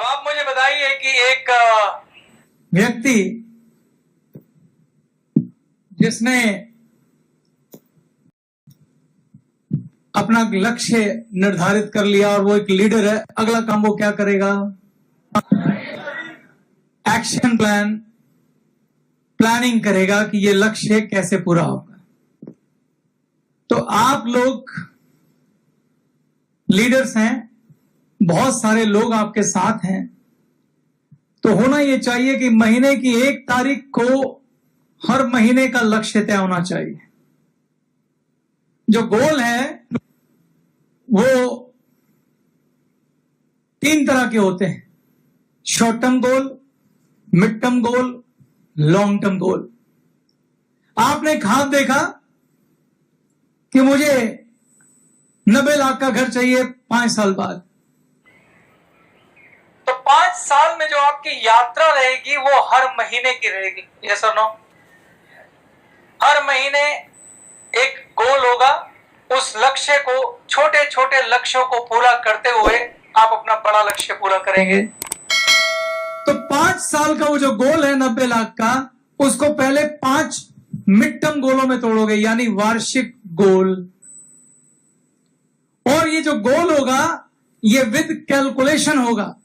अब आप मुझे बताइए कि एक व्यक्ति जिसने अपना लक्ष्य निर्धारित कर लिया और वो एक लीडर है, अगला काम वो क्या करेगा? एक्शन प्लान, प्लानिंग करेगा कि ये लक्ष्य कैसे पूरा होगा। तो आप लोग लीडर्स हैं, बहुत सारे लोग आपके साथ हैं, तो होना यह चाहिए कि महीने की 1 तारीख को हर महीने का लक्ष्य तय होना चाहिए। जो गोल है वो 3 तरह के होते हैं: short term goal, mid term goal, long term goal. आपने ख्वाब देखा कि मुझे 90 लाख का घर चाहिए 5 साल बाद, तो 5 साल में जो आपकी यात्रा रहेगी वो हर महीने की रहेगी। यस और नो? हर महीने एक गोल होगा। उस लक्ष्य को, छोटे छोटे लक्ष्यों को पूरा करते हुए आप अपना बड़ा लक्ष्य पूरा करेंगे। तो 5 साल का वो जो गोल है 90 लाख का, उसको पहले 5 मिड टर्म गोलों में तोड़ोगे, यानी वार्षिक गोल। और ये जो गोल होगा ये विद कैलकुलेशन होगा।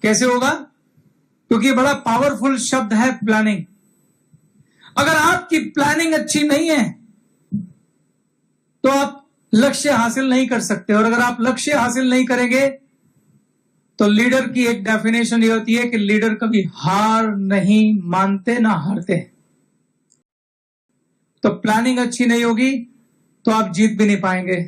कैसे होगा? क्योंकि ये बड़ा पावरफुल शब्द है, प्लानिंग। अगर आपकी प्लानिंग अच्छी नहीं है तो आप लक्ष्य हासिल नहीं कर सकते, और अगर आप लक्ष्य हासिल नहीं करेंगे तो लीडर की एक डेफिनेशन ये होती है कि लीडर कभी हार नहीं मानते, ना हारते। तो प्लानिंग अच्छी नहीं होगी तो आप जीत भी नहीं पाएंगे।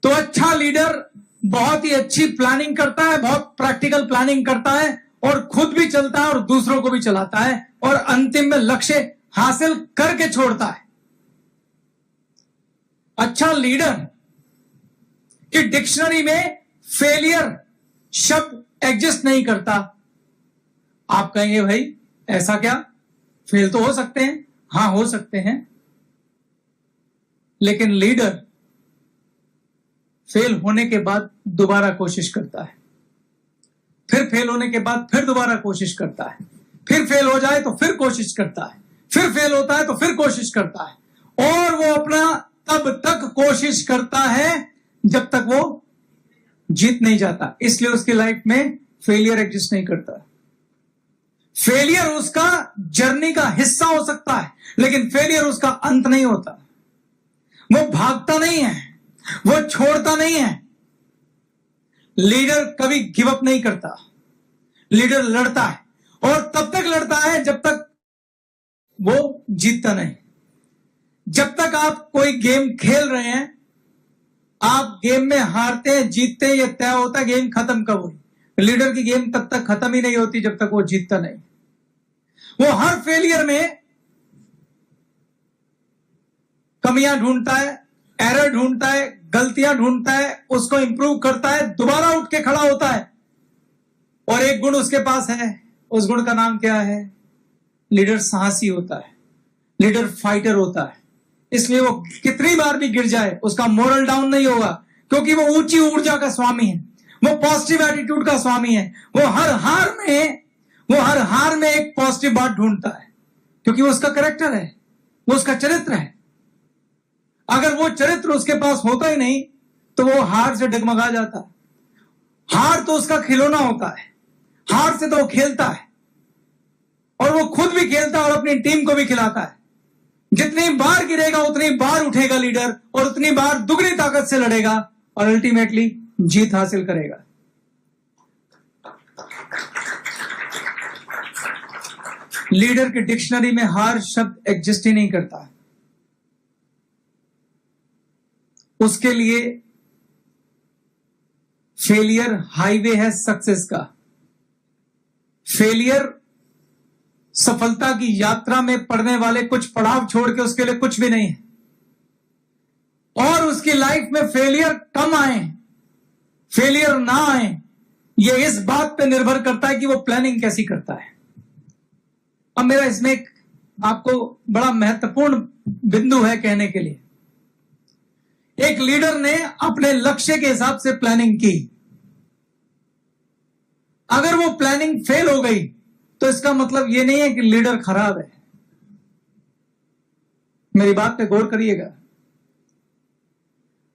तो अच्छा लीडर बहुत ही अच्छी प्लानिंग करता है, बहुत प्रैक्टिकल प्लानिंग करता है, और खुद भी चलता है और दूसरों को भी चलाता है, और अंतिम में लक्ष्य हासिल करके छोड़ता है। अच्छा लीडर की डिक्शनरी में फेलियर शब्द एग्जिस्ट नहीं करता। आप कहेंगे भाई ऐसा क्या? फेल तो हो सकते हैं। हां, हो सकते हैं, लेकिन लीडर फेल होने के बाद दोबारा कोशिश करता है, फिर फेल होने के बाद फिर दोबारा कोशिश करता है, फिर फेल हो जाए तो फिर कोशिश करता है, फिर फेल होता है तो फिर कोशिश करता है, और वो अपना तब तक कोशिश करता है जब तक वो जीत नहीं जाता। इसलिए उसकी लाइफ में फेलियर एग्जिस्ट नहीं करता। फेलियर उसका जर्नी का हिस्सा हो सकता है, लेकिन फेलियर उसका अंत नहीं होता। वो भागता नहीं है, वो छोड़ता नहीं है। लीडर कभी गिव अप नहीं करता। लीडर लड़ता है, और तब तक लड़ता है जब तक वो जीतता नहीं। जब तक आप कोई गेम खेल रहे हैं, आप गेम में हारते हैं जीतते हैं, यह तय होता है गेम खत्म कब हुई। लीडर की गेम तब तक खत्म ही नहीं होती जब तक वो जीतता नहीं। वो हर फेलियर में कमियां ढूंढता है, एरर ढूंढता है, गलतियां ढूंढता है, उसको इंप्रूव करता है, दोबारा उठ के खड़ा होता है। और एक गुण उसके पास है, उस गुण का नाम क्या है? लीडर साहसी होता है, लीडर फाइटर होता है। इसलिए वो कितनी बार भी गिर जाए उसका मोरल डाउन नहीं होगा, क्योंकि वो ऊंची ऊर्जा का स्वामी है, वो पॉजिटिव एटीट्यूड का स्वामी है। वो हर हार में एक पॉजिटिव बात ढूंढता है, क्योंकि वो उसका कैरेक्टर है, वो उसका चरित्र है। अगर वो चरित्र उसके पास होता ही नहीं तो वो हार से डगमगा जाता है। हार तो उसका खिलौना होता है, हार से तो वो खेलता है, और वो खुद भी खेलता है और अपनी टीम को भी खिलाता है। जितनी बार गिरेगा उतनी बार उठेगा लीडर, और उतनी बार दुगनी ताकत से लड़ेगा, और अल्टीमेटली जीत हासिल करेगा। लीडर की डिक्शनरी में हार शब्द एग्जिस्ट ही नहीं करता। उसके लिए फेलियर हाईवे है सक्सेस का। फेलियर सफलता की यात्रा में पड़ने वाले कुछ पड़ाव छोड़ के उसके लिए कुछ भी नहीं है। और उसकी लाइफ में फेलियर कम आए, फेलियर ना आए, यह इस बात पे निर्भर करता है कि वो प्लानिंग कैसी करता है। अब मेरा इसमें एक आपको बड़ा महत्वपूर्ण बिंदु है कहने के लिए। एक लीडर ने अपने लक्ष्य के हिसाब से प्लानिंग की, अगर वो प्लानिंग फेल हो गई तो इसका मतलब ये नहीं है कि लीडर खराब है। मेरी बात पे गौर करिएगा।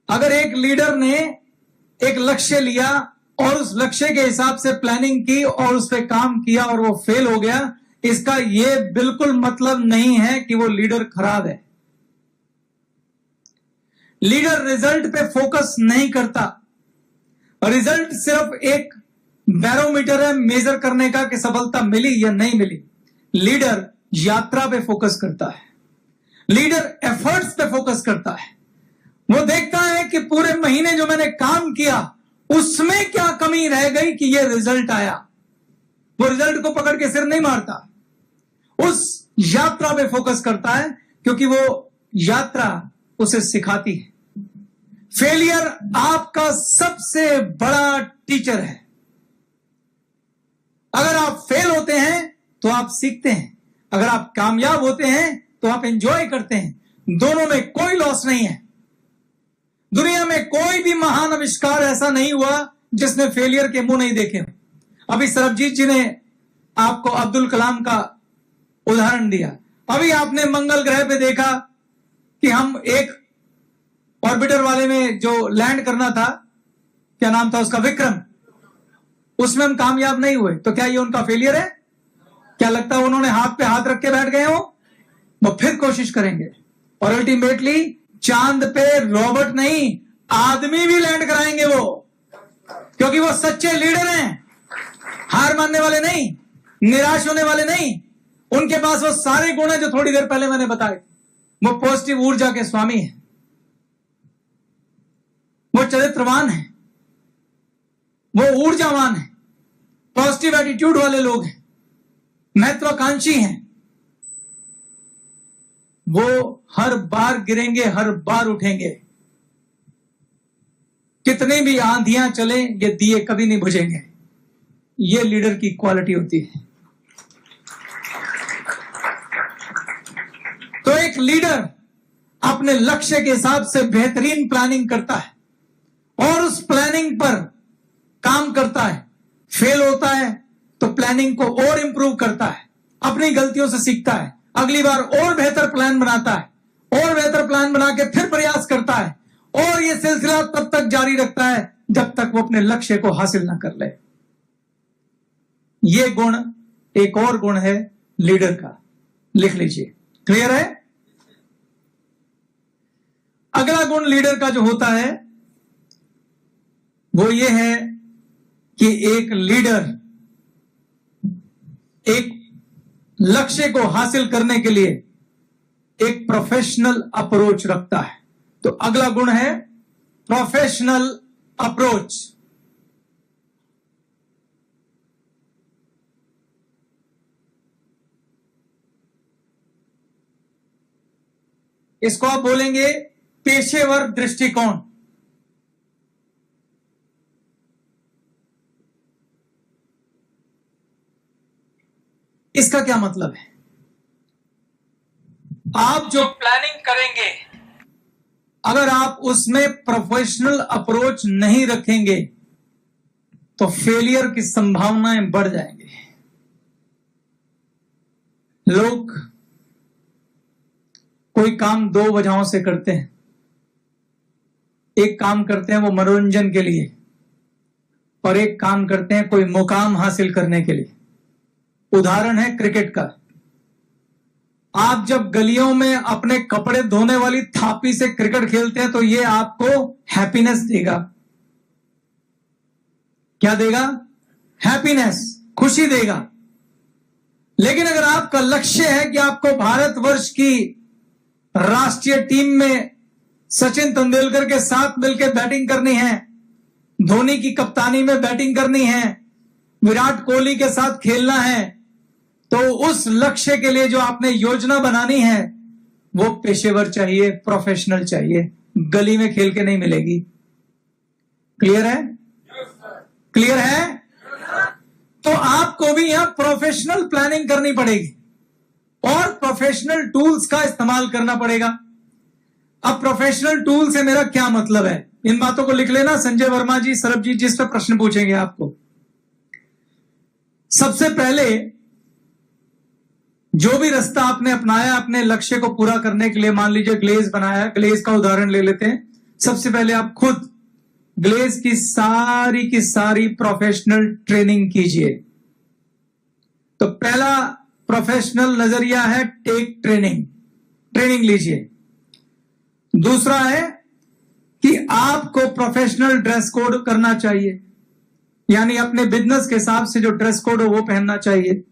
अगर एक लीडर ने एक लक्ष्य लिया और उस लक्ष्य के हिसाब से प्लानिंग की और उस पर काम किया और वो फेल हो गया, इसका ये बिल्कुल मतलब नहीं है कि वो लीडर खराब है। लीडर रिजल्ट पे फोकस नहीं करता। रिजल्ट सिर्फ एक बैरोमीटर है मेजर करने का कि सफलता मिली या नहीं मिली। लीडर यात्रा पे फोकस करता है, लीडर एफर्ट्स पे फोकस करता है। वो देखता है कि पूरे महीने जो मैंने काम किया उसमें क्या कमी रह गई कि ये रिजल्ट आया। वो रिजल्ट को पकड़ के सिर नहीं मारता, उस यात्रा पे फोकस करता है, क्योंकि वो यात्रा उसे सिखाती है। फेलियर आपका सबसे बड़ा टीचर है। अगर आप फेल होते हैं तो आप सीखते हैं, अगर आप कामयाब होते हैं तो आप एंजॉय करते हैं। दोनों में कोई लॉस नहीं है। दुनिया में कोई भी महान आविष्कार ऐसा नहीं हुआ जिसने फेलियर के मुंह नहीं देखे। अभी सरबजीत जी ने आपको अब्दुल कलाम का उदाहरण दिया। अभी आपने मंगल ग्रह पे देखा कि हम एक ऑर्बिटर वाले में जो लैंड करना था, क्या नाम था उसका, विक्रम, उसमें हम कामयाब नहीं हुए। तो क्या ये उनका फेलियर है? क्या लगता है उन्होंने हाथ पे हाथ रख के बैठ गए हो? वो फिर कोशिश करेंगे और अल्टीमेटली चांद पे रॉबर्ट नहीं, आदमी भी लैंड कराएंगे वो, क्योंकि वो सच्चे लीडर हैं। हार मानने वाले नहीं, निराश होने वाले नहीं। उनके पास वो सारे गुण हैं जो थोड़ी देर पहले मैंने बताए। वो पॉजिटिव ऊर्जा के स्वामी हैं, वो चरित्रवान हैं, वो ऊर्जावान हैं, पॉजिटिव एटीट्यूड वाले लोग हैं, महत्वाकांक्षी हैं। वो हर बार गिरेंगे, हर बार उठेंगे। कितनी भी आंधियां चले, ये दिए कभी नहीं बुझेंगे। ये लीडर की क्वालिटी होती है। तो एक लीडर अपने लक्ष्य के हिसाब से बेहतरीन प्लानिंग करता है और उस प्लानिंग पर काम करता है। फेल होता है तो प्लानिंग को और इंप्रूव करता है, अपनी गलतियों से सीखता है, अगली बार और बेहतर प्लान बनाता है और बेहतर प्लान बना के फिर प्रयास करता है, और यह सिलसिला तब तक जारी रखता है जब तक वो अपने लक्ष्य को हासिल ना कर ले। यह गुण एक और गुण है लीडर का, लिख लीजिए। क्लियर है? अगला गुण लीडर का जो होता है वो ये है कि एक लीडर एक लक्ष्य को हासिल करने के लिए एक प्रोफेशनल अप्रोच रखता है। तो अगला गुण है प्रोफेशनल अप्रोच। इसको आप बोलेंगे पेशेवर दृष्टिकोण। इसका क्या मतलब है? आप जो प्लानिंग करेंगे, अगर आप उसमें प्रोफेशनल अप्रोच नहीं रखेंगे तो फेलियर की संभावनाएं बढ़ जाएंगी। लोग कोई काम दो वजहों से करते हैं। एक काम करते हैं वो मनोरंजन के लिए, और एक काम करते हैं कोई मुकाम हासिल करने के लिए। उदाहरण है क्रिकेट का। आप जब गलियों में अपने कपड़े धोने वाली थापी से क्रिकेट खेलते हैं तो ये आपको हैप्पीनेस देगा। क्या देगा? हैप्पीनेस, खुशी देगा। लेकिन अगर आपका लक्ष्य है कि आपको भारतवर्ष की राष्ट्रीय टीम में सचिन तेंदुलकर के साथ मिलकर बैटिंग करनी है, धोनी की कप्तानी में बैटिंग करनी है, विराट कोहली के साथ खेलना है, तो उस लक्ष्य के लिए जो आपने योजना बनानी है वो पेशेवर चाहिए, प्रोफेशनल चाहिए। गली में खेल के नहीं मिलेगी। क्लियर है? क्लियर है? तो आपको भी यहां प्रोफेशनल प्लानिंग करनी पड़ेगी और प्रोफेशनल टूल्स का इस्तेमाल करना पड़ेगा। अब प्रोफेशनल टूल से मेरा क्या मतलब है? इन बातों को लिख लेना। संजय वर्मा जी, सरबजीत जी इस पर प्रश्न पूछेंगे आपको। सबसे पहले जो भी रास्ता आपने अपनाया अपने लक्ष्य को पूरा करने के लिए, मान लीजिए ग्लेज बनाया, ग्लेज का उदाहरण ले लेते हैं। सबसे पहले आप खुद ग्लेज की सारी प्रोफेशनल ट्रेनिंग कीजिए। तो पहला प्रोफेशनल नजरिया है टेक ट्रेनिंग लीजिए। दूसरा है कि आपको प्रोफेशनल ड्रेस कोड करना चाहिए, यानी अपने बिजनेस के हिसाब से जो ड्रेस कोड हो वो पहनना चाहिए।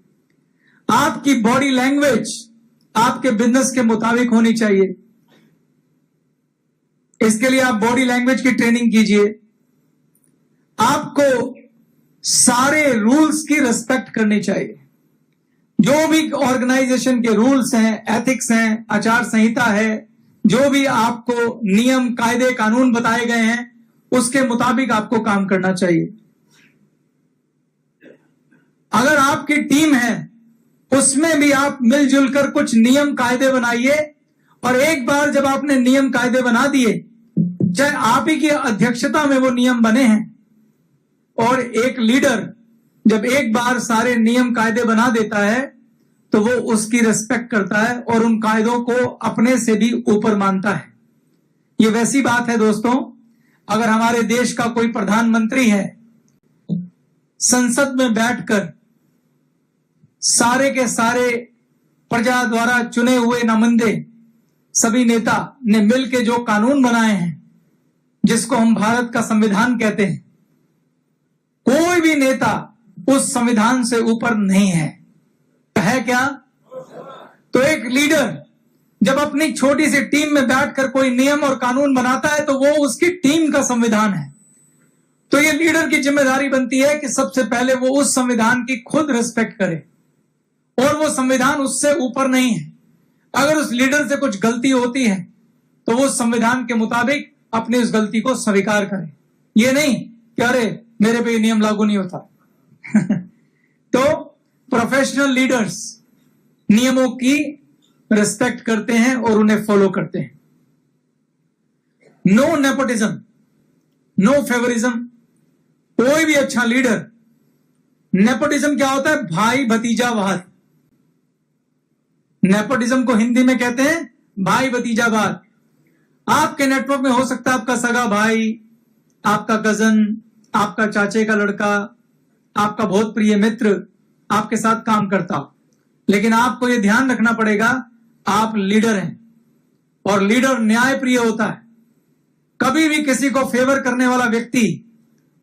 आपकी बॉडी लैंग्वेज आपके बिजनेस के मुताबिक होनी चाहिए, इसके लिए आप बॉडी लैंग्वेज की ट्रेनिंग कीजिए। आपको सारे रूल्स की रिस्पेक्ट करनी चाहिए। जो भी ऑर्गेनाइजेशन के रूल्स हैं, एथिक्स हैं, आचार संहिता है, जो भी आपको नियम कायदे कानून बताए गए हैं उसके मुताबिक आपको काम करना चाहिए। अगर आपकी टीम है उसमें भी आप मिलजुल कर कुछ नियम कायदे बनाइए, और एक बार जब आपने नियम कायदे बना दिए, चाहे आप ही की अध्यक्षता में वो नियम बने हैं, और एक लीडर जब एक बार सारे नियम कायदे बना देता है तो वो उसकी रिस्पेक्ट करता है और उन कायदों को अपने से भी ऊपर मानता है। ये वैसी बात है दोस्तों, अगर हमारे देश का कोई प्रधानमंत्री है, संसद में बैठकर सारे के सारे प्रजा द्वारा चुने हुए नुमाइंदे सभी नेता ने मिलकर जो कानून बनाए हैं, जिसको हम भारत का संविधान कहते हैं, कोई भी नेता उस संविधान से ऊपर नहीं है क्या? तो एक लीडर जब अपनी छोटी सी टीम में बैठकर कोई नियम और कानून बनाता है तो वो उसकी टीम का संविधान है। तो ये लीडर की जिम्मेदारी बनती है कि सबसे पहले वो उस संविधान की खुद रिस्पेक्ट करे, और वो संविधान उससे ऊपर नहीं है। अगर उस लीडर से कुछ गलती होती है तो वो संविधान के मुताबिक अपनी उस गलती को स्वीकार करे, ये नहीं कि अरे मेरे पे ये नियम लागू नहीं होता। तो प्रोफेशनल लीडर्स नियमों की रिस्पेक्ट करते हैं और उन्हें फॉलो करते हैं। No nepotism, no favouritism. कोई भी अच्छा लीडर, नेपोटिज्म क्या होता है? भाई भतीजावाद। नेपोटिज्म को हिंदी में कहते हैं भाई भतीजावाद। आपके नेटवर्क में हो सकता है आपका सगा भाई, आपका कजन, आपका चाचे का लड़का, आपका बहुत प्रिय मित्र आपके साथ काम करता हो, लेकिन आपको यह ध्यान रखना पड़ेगा आप लीडर हैं, और लीडर न्याय प्रिय होता है। कभी भी किसी को फेवर करने वाला व्यक्ति,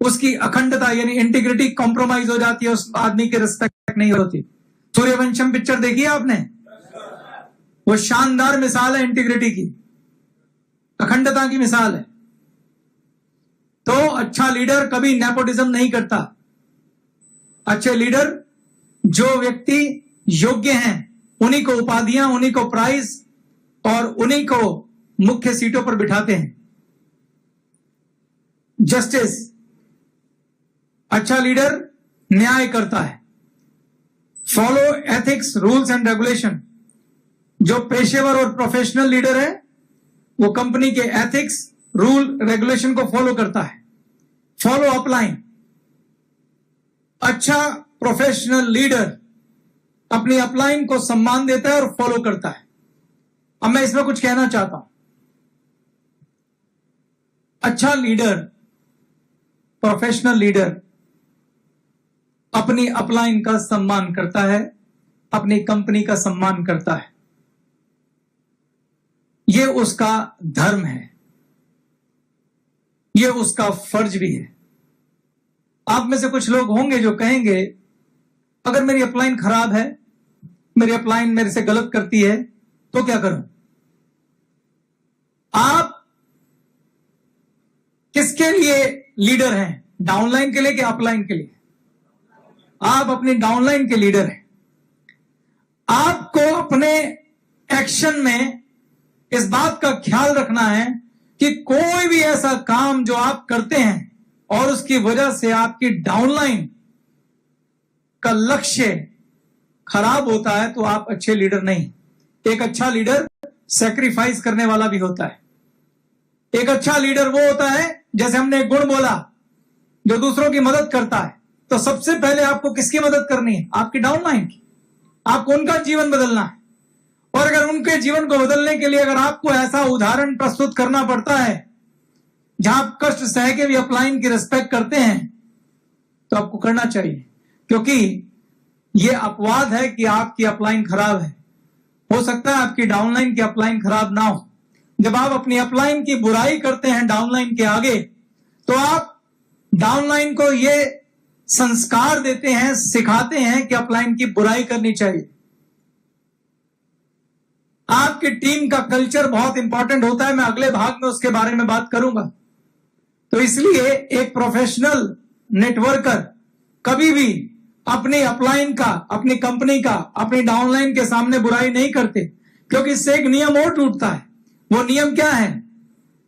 उसकी अखंडता यानी इंटीग्रिटी कॉम्प्रोमाइज हो जाती है, उस आदमी की रिस्पेक्ट नहीं होती। सूर्यवंशम पिक्चर देखी है आपने? वो शानदार मिसाल है इंटीग्रिटी की, अखंडता की मिसाल है। तो अच्छा लीडर कभी नेपोटिज्म नहीं करता। अच्छे लीडर जो व्यक्ति योग्य हैं उन्हीं को उपाधियां, उन्हीं को प्राइज और उन्हीं को मुख्य सीटों पर बिठाते हैं। जस्टिस, अच्छा लीडर न्याय करता है। Follow ethics, rules and regulation. जो पेशेवर और प्रोफेशनल लीडर है वो कंपनी के एथिक्स, रूल, रेगुलेशन को फॉलो करता है। Follow upline. अच्छा प्रोफेशनल लीडर अपनी अपलाइन को सम्मान देता है और फॉलो करता है। अब मैं इसमें कुछ कहना चाहता हूं। अच्छा लीडर, प्रोफेशनल लीडर अपनी अपलाइन का सम्मान करता है, अपनी कंपनी का सम्मान करता है। यह उसका धर्म है, यह उसका फर्ज भी है। आप में से कुछ लोग होंगे जो कहेंगे अगर मेरी अपलाइन खराब है, मेरी अपलाइन मेरे से गलत करती है तो क्या करूं? आप किसके लिए लीडर हैं? डाउनलाइन के लिए कि अपलाइन के लिए? आप अपनी डाउनलाइन के लीडर हैं। आपको अपने एक्शन में इस बात का ख्याल रखना है कि कोई भी ऐसा काम जो आप करते हैं और उसकी वजह से आपकी डाउनलाइन का लक्ष्य खराब होता है तो आप अच्छे लीडर नहीं। एक अच्छा लीडर सैक्रिफाइस करने वाला भी होता है। एक अच्छा लीडर वो होता है, जैसे हमने एक गुण बोला, जो दूसरों की मदद करता है, तो सबसे पहले आपको किसकी मदद करनी है? आपकी डाउनलाइन की। आपको उनका जीवन बदलना है। और अगर उनके जीवन को बदलने के लिए अगर आपको ऐसा उदाहरण प्रस्तुत करना पड़ता है जहां आप कष्ट सह के भी अपलाइन की रिस्पेक्ट करते हैं, तो आपको करना चाहिए, क्योंकि यह अपवाद है कि आपकी अपलाइन खराब है। हो सकता है आपकी डाउनलाइन की अपलाइन खराब ना हो। जब आप अपनी अपलाइन की बुराई करते हैं डाउनलाइन के आगे, तो आप डाउनलाइन को यह संस्कार देते हैं, सिखाते हैं कि अपलाइन की बुराई करनी चाहिए। आपकी टीम का कल्चर बहुत इंपॉर्टेंट होता है। मैं अगले भाग में उसके बारे में बात करूंगा। तो इसलिए एक प्रोफेशनल नेटवर्कर कभी भी अपनी अपलाइन का, अपनी कंपनी का, अपनी डाउनलाइन के सामने बुराई नहीं करते, क्योंकि इससे एक नियम और टूटता है। वो नियम क्या है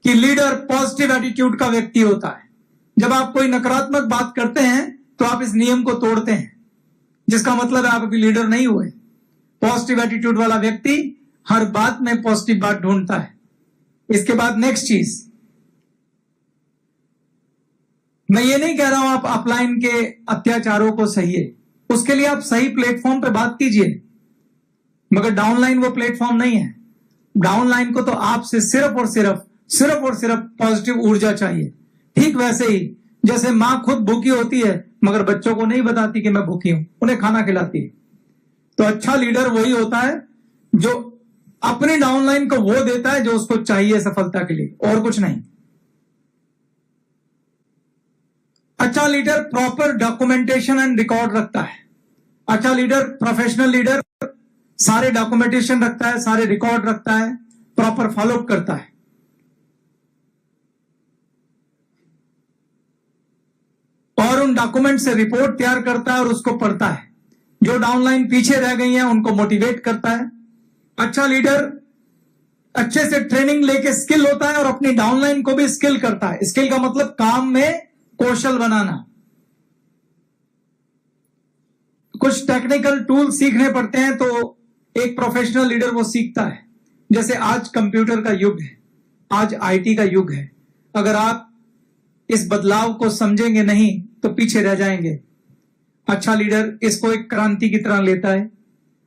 कि लीडर पॉजिटिव एटीट्यूड का व्यक्ति होता है। जब आप कोई नकारात्मक बात करते हैं तो आप इस नियम को तोड़ते हैं, जिसका मतलब है आप अभी लीडर नहीं हुए। पॉजिटिव एटीट्यूड वाला व्यक्ति हर बात में पॉजिटिव बात ढूंढता है। इसके बाद नेक्स्ट चीज, मैं ये नहीं कह रहा हूं आप अपलाइन के अत्याचारों को सहिए, उसके लिए आप सही प्लेटफॉर्म पे बात कीजिए, मगर डाउनलाइन वो प्लेटफॉर्म नहीं है। डाउनलाइन को तो आपसे सिर्फ और सिर्फ पॉजिटिव ऊर्जा चाहिए। ठीक वैसे ही जैसे मां खुद भूखी होती है मगर बच्चों को नहीं बताती कि मैं भूखी हूं, उन्हें खाना खिलाती है। तो अच्छा लीडर वही होता है जो अपनी डाउनलाइन को वो देता है जो उसको चाहिए सफलता के लिए, और कुछ नहीं। अच्छा leader proper documentation and record रखता है। अच्छा लीडर, प्रोफेशनल लीडर सारे डॉक्यूमेंटेशन रखता है, सारे रिकॉर्ड रखता है, प्रॉपर फॉलोअप करता है। और उन डॉक्यूमेंट से रिपोर्ट तैयार करता है और उसको पढ़ता है। जो डाउनलाइन पीछे रह गई हैं उनको मोटिवेट करता है। अच्छा लीडर अच्छे से ट्रेनिंग लेके स्किल होता है और अपनी डाउनलाइन को भी स्किल करता है। स्किल का मतलब काम में कौशल बनाना। कुछ टेक्निकल टूल सीखने पड़ते हैं तो एक प्रोफेशनल लीडर वो सीखता है। जैसे आज कंप्यूटर का युग है, आज आईटी का युग है। अगर आप इस बदलाव को समझेंगे नहीं तो पीछे रह जाएंगे। अच्छा लीडर इसको एक क्रांति की तरह लेता है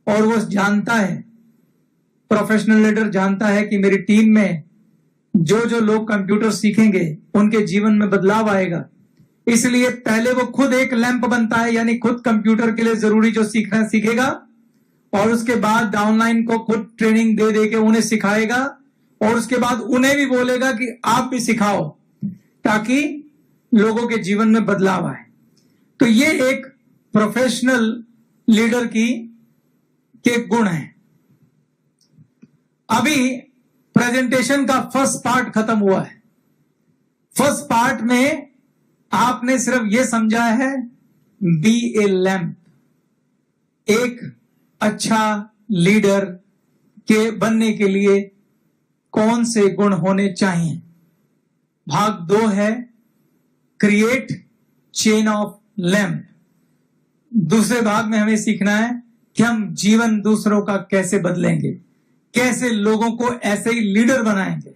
और वो जानता है, प्रोफेशनल लीडर जानता है कि मेरी टीम में जो जो लोग कंप्यूटर सीखेंगे उनके जीवन में बदलाव आएगा। इसलिए पहले वो खुद एक लैंप बनता है, यानी खुद कंप्यूटर के लिए जरूरी जो सीखना है सीखेगा, और उसके बाद डाउनलाइन को खुद ट्रेनिंग दे दे के उन्हें सिखाएगा, और उसके बाद उन्हें भी बोलेगा कि आप भी सिखाओ, ताकि लोगों के जीवन में बदलाव आए। तो ये एक प्रोफेशनल लीडर के गुण हैं। अभी प्रेजेंटेशन का फर्स्ट पार्ट खत्म हुआ है। फर्स्ट पार्ट में आपने सिर्फ यह समझा है बी ए लैम्प, एक अच्छा लीडर के बनने के लिए कौन से गुण होने चाहिए। भाग 2 है क्रिएट चेन ऑफ लैम्प। दूसरे भाग में हमें सीखना है कि हम जीवन दूसरों का कैसे बदलेंगे, कैसे लोगों को ऐसे ही लीडर बनाएंगे,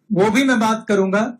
वो भी मैं बात करूंगा।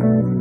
है।